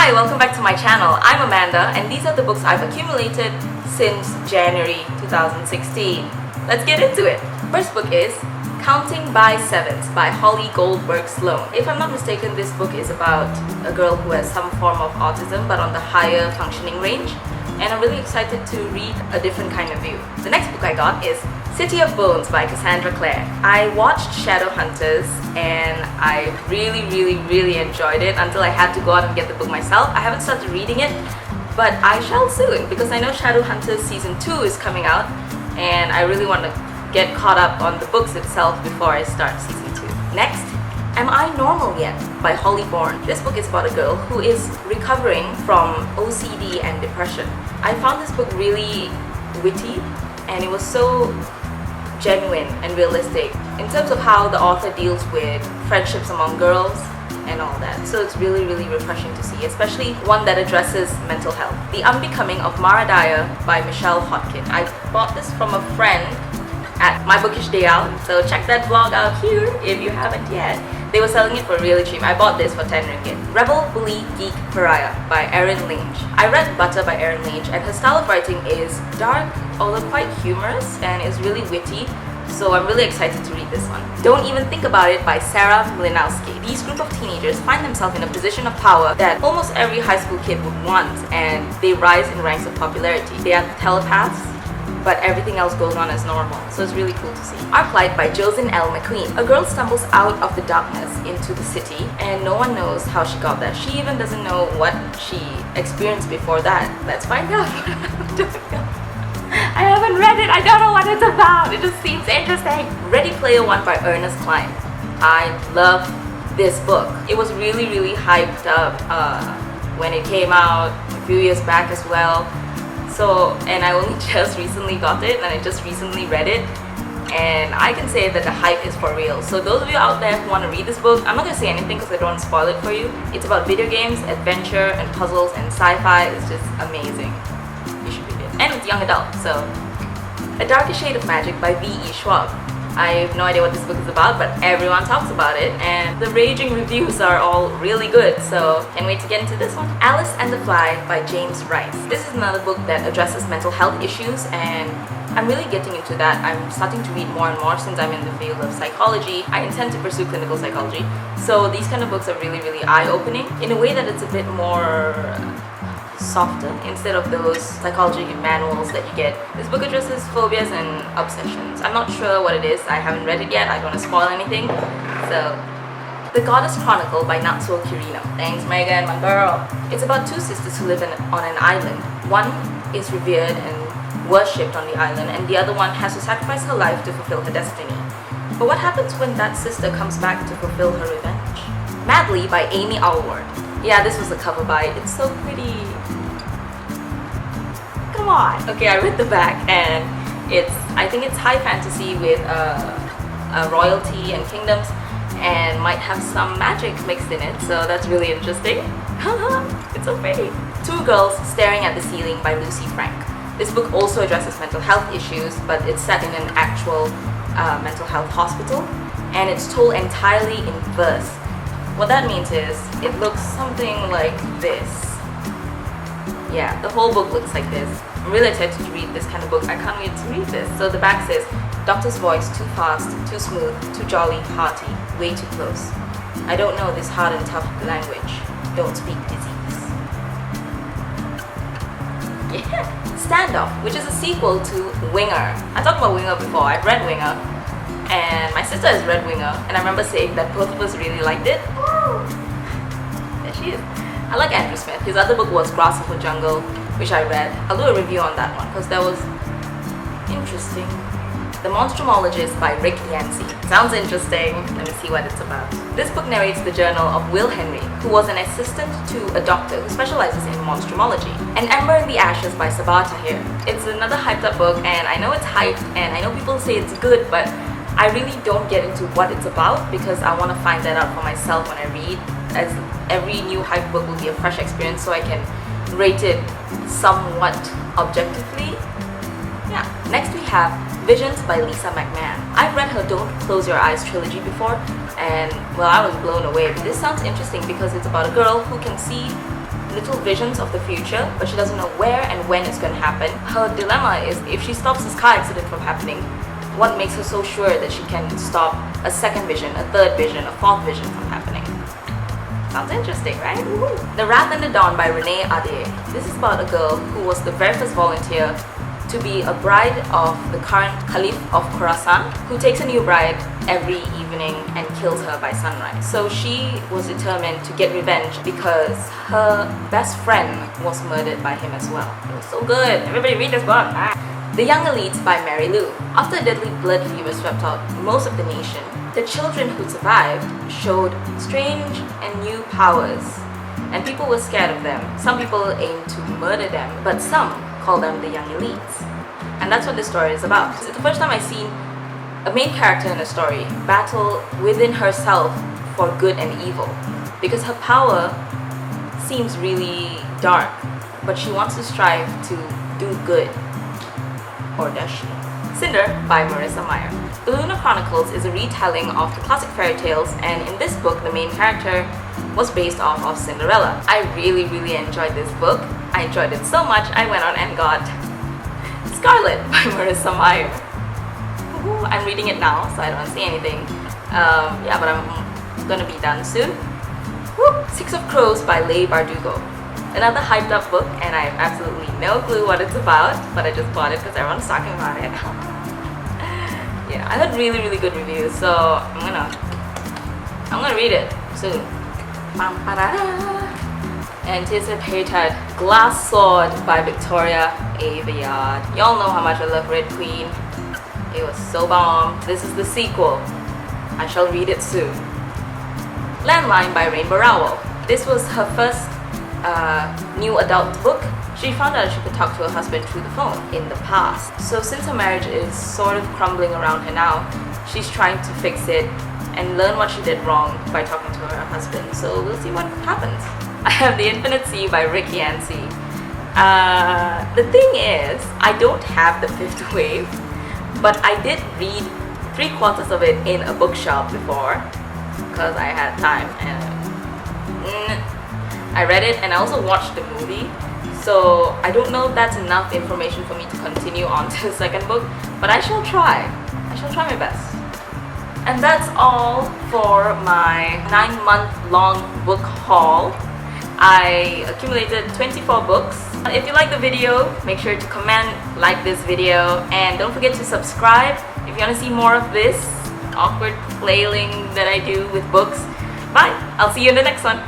Hi, welcome back to my channel. I'm Amanda and these are the books I've accumulated since January 2016. Let's get into it. First book is Counting by Sevens by Goldberg Sloan. If I'm not mistaken, this book is about a girl who has some form of autism but on the higher functioning range, and I'm really excited to read a different kind of view. The next book I got is City of Bones by Cassandra Clare. I watched Shadowhunters and I really enjoyed it until I had to go out and get the book myself. I haven't started reading it, but I shall soon because I know Shadowhunters Season 2 is coming out and I really want to get caught up on the books itself before I start Season 2. Next, Am I Normal Yet by Bourne. This book is about a girl who is recovering from OCD and depression. I found this book really witty and it was so genuine and realistic in terms of how the author deals with friendships among girls and all that. So it's really refreshing to see, especially one that addresses mental health. The Unbecoming of Dyer by Hodkin. I bought this from a friend at My Bookish Day Out, so check that vlog out here if you haven't yet. They were selling it for really cheap. I bought this for 10 ringgit. Rebel, Bully, Geek, Pariah by Erin Lange. I read Butter by Erin Lange and her style of writing is dark, although quite humorous, and is really witty. So I'm really excited to read this one. Don't Even Think About It by Mlynowski. These group of teenagers find themselves in a position of power that almost every high school kid would want, and they rise in ranks of popularity. They are telepaths, but everything else goes on as normal, so it's really cool to see. Arclight by Josin McQuein. A girl stumbles out of the darkness into the city and no one knows how she got there. She even doesn't know what she experienced before that. Let's find out. I haven't read it, I don't know what it's about. It just seems interesting. Ready Player One by Ernest, Cline. I love this book. It was really hyped up when it came out a few years back as well. So, and I only just recently got it and I just recently read it, and I can say that the hype is for real. So those of you out there who want to read this book, I'm not going to say anything because I don't want to spoil it for you. It's about video games, adventure and puzzles and sci-fi. It's just amazing. You should read it. And it's young adult, so. A Darker Shade of Magic by V.E. Schwab. I have no idea what this book is about, but everyone talks about it and the raging reviews are all really good, so can't wait to get into this one. Alice and the Fly by James Rice. This is another book that addresses mental health issues and I'm really getting into that. I'm starting to read more and more since I'm in the field of psychology. I intend to pursue clinical psychology, so these kind of books are really eye-opening in a way that it's a bit more softer instead of those psychology manuals that you get. This book addresses phobias and obsessions. I'm not sure what it is. I haven't read it yet. I don't want to spoil anything. So, The Goddess Chronicle by Natsuo Kirino. Thanks Megan, my girl. It's about two sisters who live on an island. One is revered and worshipped on the island and the other one has to sacrifice her life to fulfill her destiny. But what happens when that sister comes back to fulfill her revenge? Madly by Amy Alward. Yeah, this was the cover by. It's so pretty. Come on. Okay, I read the back and I think it's high fantasy with royalty and kingdoms and might have some magic mixed in it, so that's really interesting. It's so pretty. Two Girls Staring at the Ceiling by Lucy Frank. This book also addresses mental health issues, but it's set in an actual mental health hospital and it's told entirely in verse. What that means is it looks something like this. Yeah, the whole book looks like this. I'm really excited to read this kind of book. I can't wait to read this. So the back says, Doctor's voice too fast, too smooth, too jolly, hearty, way too close. I don't know this hard and tough language. Don't speak disease. Yeah. Standoff, which is a sequel to Winger. I talked about Winger before. I've read Winger. And my sister has read Winger. And I remember saying that both of us really liked it. There she is. I like Andrew Smith. His other book was Grasshopper Jungle, which I read. I'll do a review on that one because that was interesting. The Monstrumologist by Yancey. Sounds interesting. Let me see what it's about. This book narrates the journal of Will Henry, who was an assistant to a doctor who specializes in monstrumology. And Ember in the Ashes by Sabaa Tahir. It's another hyped up book and I know it's hyped and I know people say it's good, but I really don't get into what it's about because I want to find that out for myself when I read, as every new hype book will be a fresh experience so I can rate it somewhat objectively. Yeah. Next we have Visions by Lisa McMann. I've read her Don't Close Your Eyes trilogy before and well, I was blown away. This sounds interesting because it's about a girl who can see little visions of the future, but she doesn't know where and when it's going to happen. Her dilemma is, if she stops this car accident from happening, what makes her so sure that she can stop a second vision, a third vision, a fourth vision from happening? Sounds interesting, right? The Wrath and the Dawn by Renee Ahdieh. This is about a girl who was the very first volunteer to be a bride of the current Caliph of Khorasan, who takes a new bride every evening and kills her by sunrise. So she was determined to get revenge because her best friend was murdered by him as well. It was so good. Everybody read this book. The Young Elites by Mary Lou. After a deadly blood fever swept out most of the nation, the children who survived showed strange and new powers, and people were scared of them. Some people aimed to murder them, but some call them the Young Elites. And that's what this story is about. It's the first time I've seen a main character in a story battle within herself for good and evil, because her power seems really dark, but she wants to strive to do good. Or does she? Cinder by Marissa Meyer. The Lunar Chronicles is a retelling of the classic fairy tales, and in this book the main character was based off of Cinderella. I really enjoyed this book. I enjoyed it so much I went on and got Scarlet by Marissa Meyer. Ooh, I'm reading it now, so I don't see anything. Yeah, but I'm gonna be done soon. Woo! Six of Crows by Leigh Bardugo. Another hyped up book, and I have absolutely no clue what it's about, but I just bought it because everyone's talking about it. Yeah, I heard really good reviews, so I'm gonna read it soon. Anticipated Glass Sword by Victoria Aveyard. Y'all know how much I love Red Queen. It was so bomb. This is the sequel. I shall read it soon. Landline by Rainbow Rowell. This was her first new adult book. She found out she could talk to her husband through the phone in the past. So since her marriage is sort of crumbling around her now, she's trying to fix it and learn what she did wrong by talking to her husband. So we'll see what happens. I have The Infinite Sea by Rick Yancey. The thing is, I don't have the fifth wave, but I did read 3/4 of it in a bookshop before because I had time, and I read it and I also watched the movie. So I don't know if that's enough information for me to continue on to the second book, but I shall try. I shall try my best. And that's all for my 9-month-long book haul. I accumulated 24 books. If you like the video, make sure to comment, like this video, and don't forget to subscribe if you want to see more of this awkward flailing that I do with books. Bye! I'll see you in the next one.